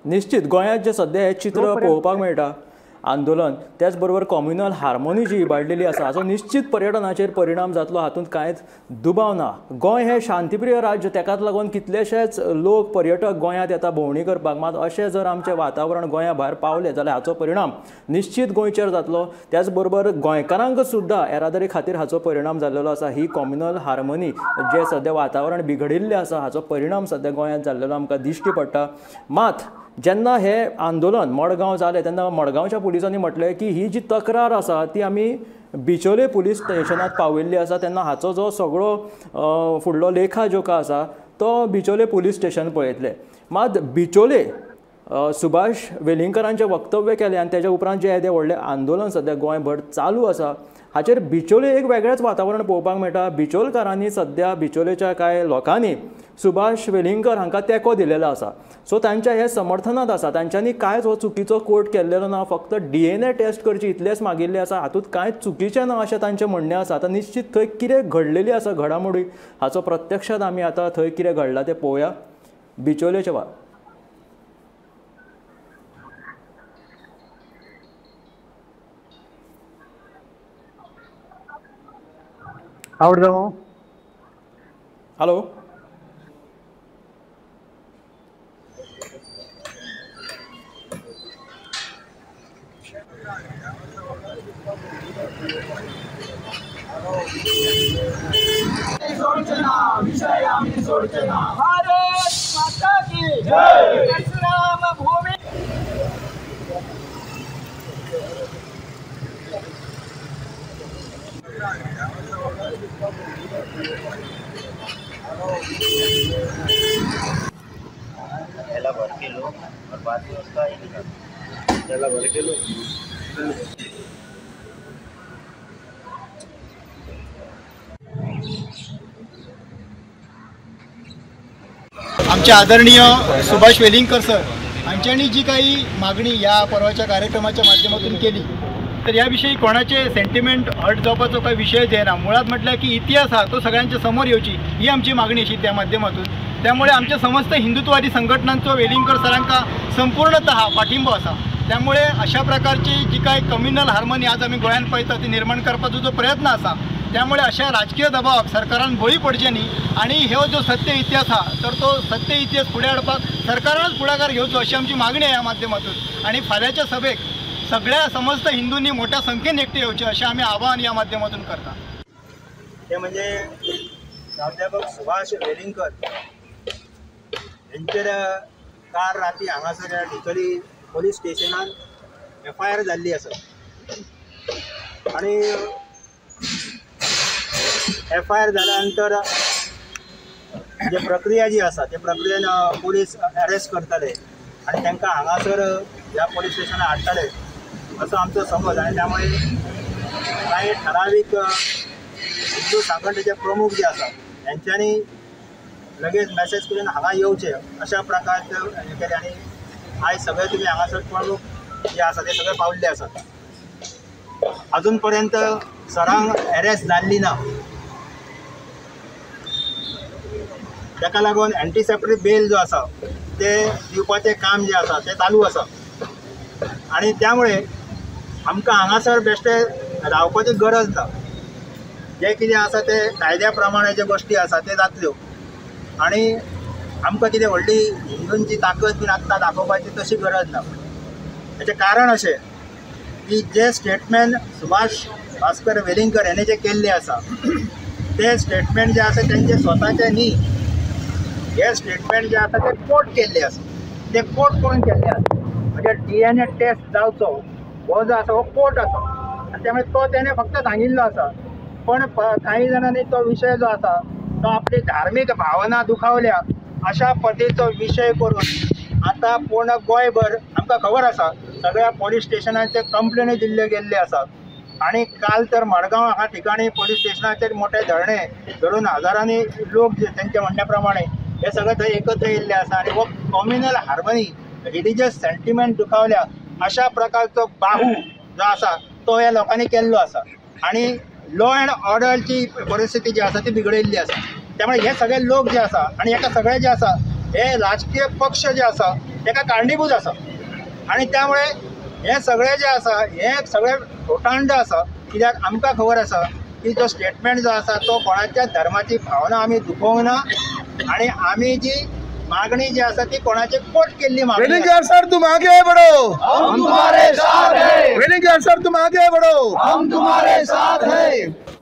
निश्चित गोंयांत जे सध्या हे चित्र पळोवपाक मेळटा आंदोलन त्याच बरोबर कम्युनल हार्मोनी जी इबाडलेली आसा हाचो निश्चित पर्यटनाचेर परिणाम जातलो हातूंत कांयच दुबाव ना। गोंय हे शांतीप्रिय राज्य, तेकाच लागून कितलेशेच लोक पर्यटक गोंयांत येता भोंवडी करपाक। मात अशें जर आमचें वातावरण गोंया भायर पावलें जाल्यार हाचो परिणाम निश्चित गोंयचेर जातलो। त्याच बरोबर गोंयकारांक सुद्दां येरादारी खातीर हाचो परिणाम जाल्लो आसा। ही कम्युनल हार्मोनी जे सध्या वातावरण बिगडिल्लें आसा हाचो परिणाम सध्या गोंयांत जाल्लो आमकां दिश्टी पडटा। मात जेन्ना हे आंदोलन मडगांव जालें तेन्ना मडगांवच्या पुलिसांनी म्हटलें की ही जी तक्रार आसा ती आमी बिचोले पुलीस स्टेशनात पावयल्ली आसा, तेन्ना हाचो जो सगळो फुडलो लेखा जोखा आसा तो बिचोले पुलीस स्टेशन पळयतले। मात बिचोले सुभाष वेलिंगकरांचें वक्तव्य केलें आनी तेच्या उपरांत जे येदें व्हडलें आंदोलन सद्या गोंयभर चालू आसा हाचेर बिचोले एक वेगळेंच वातावरण पळोवपाक मेळटा। बिचोलकारांनी सद्या बिचोलेच्या कांय लोकांनी सुभाष वेलिंगकर हांकां तेंको दिलेलो आसा। सो तांच्या हे समर्थनांत आसा, तांच्यांनी कांयच हो चुकीचो कोट केल्लेलो ना, फक्त DNA टेस्ट करची इतलेंच मागिल्लें आसा। हातूंत कांयच चुकीचें ना अशें तांचें म्हणणें आसा। आतां निश्चित थंय कितें घडलेली आसा घडामोडी हाचो प्रत्यक्षात आमी आतां थंय कितें घडलां तें पळोवया। बिचोलेचे वा हॅलो भारत माता की जय। परशुराम भूमि पहला भर के लो और बाद में उसका ही निकालो। पहला भर के लो। आमचे आदरणीय सुभाष वेलिंगकर सर यांच्यानी जी काही मागणी या परवाच्या कार्यक्रमाच्या माध्यमातून केली तर याविषयी कोणाचे सेंटिमेंट हर्ट जावपाचो काही विषय जायना। मुळात म्हटल्यार की इतिहास हा तो सगळ्यांच्या समोर येवची ही आमची मागणी अशी त्या माध्यमातून। त्यामुळे आमच्या समस्त हिंदुत्ववादी संघटनांचो वेलिंगकर सरांका संपूर्णतः पाठिंबा असा। त्यामुळे अशा प्रकारची जी काही कम्युनल हार्मोनी आज आम्ही गोंयांत पळयता ती निर्माण करपाचो जो प्रयत्न असा, त्यामुळे अशा राजकीय दबावाक सरकारान बळी पडचे न्ही आणि हो जो सत्य इतिहास हा तर तो सत्य इतिहास फुडें हाडपाक सरकारानच पुढाकार घेवचो अशी आमची मागणी आहे या माध्यमातून। आणि फाल्यांच्या सभेक सगळ्या समस्त हिंदूंनी मोठ्या संख्येन एकटे येवचे अशें आमी आवाहन या माध्यमातून करता। ते म्हणजे प्राध्यापक सुभाष वेलिंगकर यांचेर काल राती हांगासर डिचोली पोलीस स्टेशनान FIR जाल्ली आसा आणि FIR जाल्या नंतर जे प्रक्रिया जी आसा ते प्रक्रियेन पोलीस अरेस्ट करतले आणि तांकां हांगासर ह्या पोलीस स्टेशनार हाडटले असो आमचो समज। आणि त्यामुळे काही ठराविक हिंदू संघटनेचे प्रमुख जे आसा त्यांच्यांनी लगेच मेसेज करून हांगा येवचे अशा प्रकारचे हे केले आणि आयज सगळे तुम्ही हांगासर प्रमुख जे आसा ते सगळे पावल्ले आसात। अजून पर्यंत सरांक अरेस्ट जाल्ली ना, ताका लागून एंटीसेप्टरी बेल जो आसा ते दिवपाचें काम जे आसा ते चालू आसा आणि त्यामुळे आमकां हांगासर बेश्टे रावपाची गरज ना। जे कितें आसा ते कायद्या प्रमाणे जे गोष्टी आसा ते जातल्यो आणि आमकां कितें व्हडली हिंदूंची ताकद बीन आत्तां दाखोवपाची तशी गरज ना। हेचें कारण अशें की जे स्टेटमेंट सुभाष भास्कर वेलिंगकर हेणे जे केल्ले आसा ते स्टेटमेंट जे आसा तेंचे स्वताचे न्ही, हे स्टेटमेंट जे आसा ते कोट केल्ले आसा, ते कोट करून केल्ले आसा। म्हणजे DNA टेस्ट जावचो हो जो आसा हो कोट आसा आनी त्यामुळे तो तेणे फक्त सांगिल्लो आसा। पण काही जाणांनी तो विशय जो आसा तो आपली धार्मीक भावना दुखावल्या अशा पद्धतीचो विषय करून आता पूर्ण गोंयभर आमकां खबर आसा सगळ्या पोलीस स्टेशनांचे कंप्लेनी दिल्ले गेल्ले आसात। आणि काल तर मडगांव ह्या ठिकाणी पोलीस स्टेशनाचेर मोठे धरणे धरून हजारांनी लोक जे त्यांच्या म्हणण्याप्रमाणे हे सगळे थंय एकत्र येयल्ले आसा आणि हो कम्युनल हार्मनी रिलिजियस सेंटिमेंट दुखावल्या अशा प्रकारचो बाहू जो आसा तो ह्या लोकांनी केल्लो आसा आणि लॉ अँड ऑर्डरची परिस्थिती जी आसा ती बिगडयल्ली आसा। त्यामुळे हे सगळे लोक जे आसा आणि एका सगळे जे आसा हे राजकीय पक्ष जे आसा ताका कारणीभूत आसा आणि त्यामुळे हे सगळे जे आसा हे सगळे टोटांड आसा कित्याक आमकां खबर आसा की जो स्टेटमेंट जो आसा तो कोणाच्या धर्माची भावना आमी दुखोवंक ना आणि आमी जी मागणी जी आसा ती कोणाचे कोट केल्ली मागणी वेलिंगर सर तुम आगे बढ़ो, हम तुम्हारे साथ हैं। वेलिंगर सर तुम आगे बढ़ो, हम तुम्हारे साथ हैं।